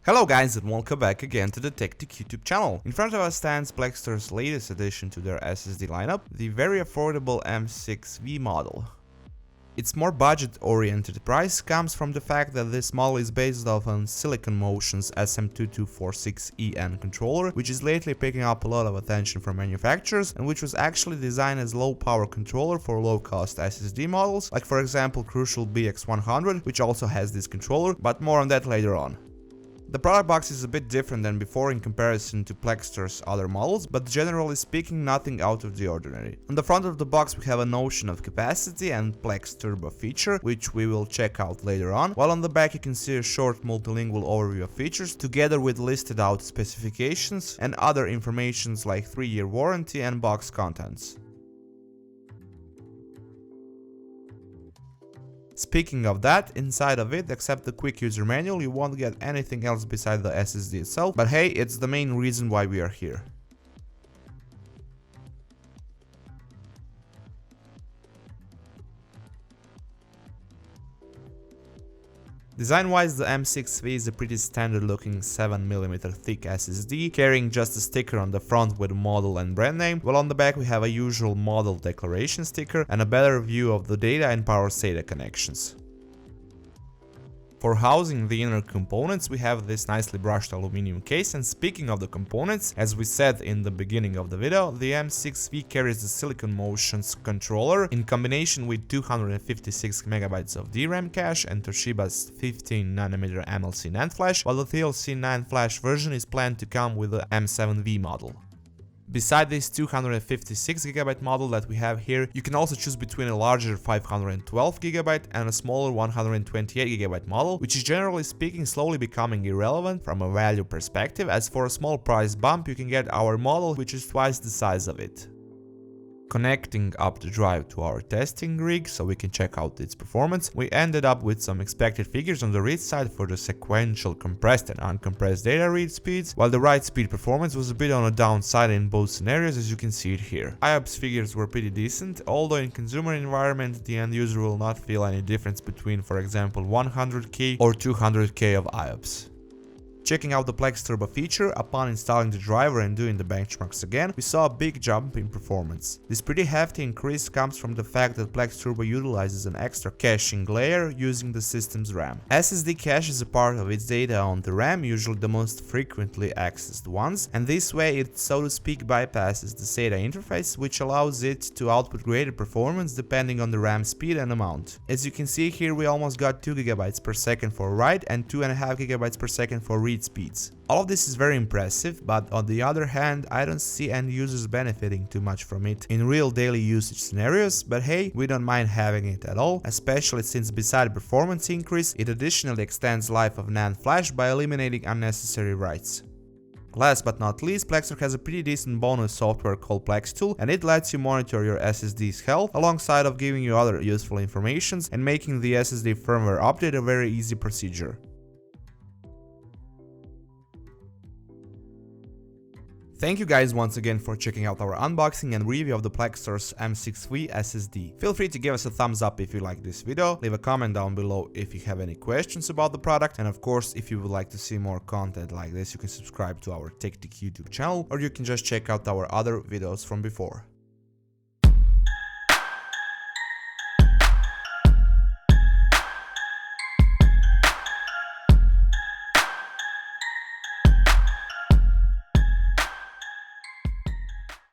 Hello guys and welcome back again to the TechTech YouTube channel. In front of us stands Plextor's latest addition to their SSD lineup, the very affordable M6V model. Its more budget-oriented price comes from the fact that this model is based off on Silicon Motion's SM2246EN controller, which is lately picking up a lot of attention from manufacturers and which was actually designed as low-power controller for low-cost SSD models, like for example Crucial BX100, which also has this controller, but more on that later on. The product box is a bit different than before in comparison to Plextor's other models, but generally speaking nothing out of the ordinary. On the front of the box we have a notion of capacity and Plex Turbo feature, which we will check out later on, while on the back you can see a short multilingual overview of features, together with listed out specifications and other informations like 3-year warranty and box contents. Speaking of that, inside of it, except the quick user manual, you won't get anything else beside the SSD itself, but hey, it's the main reason why we are here. Design-wise, the M6V is a pretty standard looking 7mm thick SSD, carrying just a sticker on the front with model and brand name, while on the back we have a usual model declaration sticker and a better view of the data and power SATA connections. For housing the inner components, we have this nicely brushed aluminum case, and speaking of the components, as we said in the beginning of the video, the M6V carries the Silicon Motion's controller in combination with 256MB of DRAM cache and Toshiba's 15nm MLC NAND flash, while the TLC NAND flash version is planned to come with the M7V model. Beside this 256GB model that we have here, you can also choose between a larger 512GB and a smaller 128GB model, which is generally speaking slowly becoming irrelevant from a value perspective, as for a small price bump you can get our model which is twice the size of it. Connecting up the drive to our testing rig so we can check out its performance, we ended up with some expected figures on the read side for the sequential compressed and uncompressed data read speeds, while the write speed performance was a bit on the downside in both scenarios, as you can see it here. IOPS figures were pretty decent, although in consumer environment the end user will not feel any difference between, for example, 100K or 200K of IOPS. Checking out the Plex Turbo feature, upon installing the driver and doing the benchmarks again, we saw a big jump in performance. This pretty hefty increase comes from the fact that Plex Turbo utilizes an extra caching layer using the system's RAM. SSD cache is a part of its data on the RAM, usually the most frequently accessed ones, and this way it so to speak bypasses the SATA interface, which allows it to output greater performance depending on the RAM speed and amount. As you can see here, we almost got 2GB per second for write and 2.5GB per second for read speeds. All of this is very impressive, but on the other hand, I don't see end users benefiting too much from it in real daily usage scenarios, but hey, we don't mind having it at all, especially since beside performance increase, it additionally extends life of NAND flash by eliminating unnecessary writes. Last but not least, Plextor has a pretty decent bonus software called Plextool, and it lets you monitor your SSD's health alongside of giving you other useful informations and making the SSD firmware update a very easy procedure. Thank you guys once again for checking out our unboxing and review of the Plextor's M6V SSD. Feel free to give us a thumbs up if you like this video, leave a comment down below if you have any questions about the product, and of course if you would like to see more content like this you can subscribe to our TechTech YouTube channel, or you can just check out our other videos from before.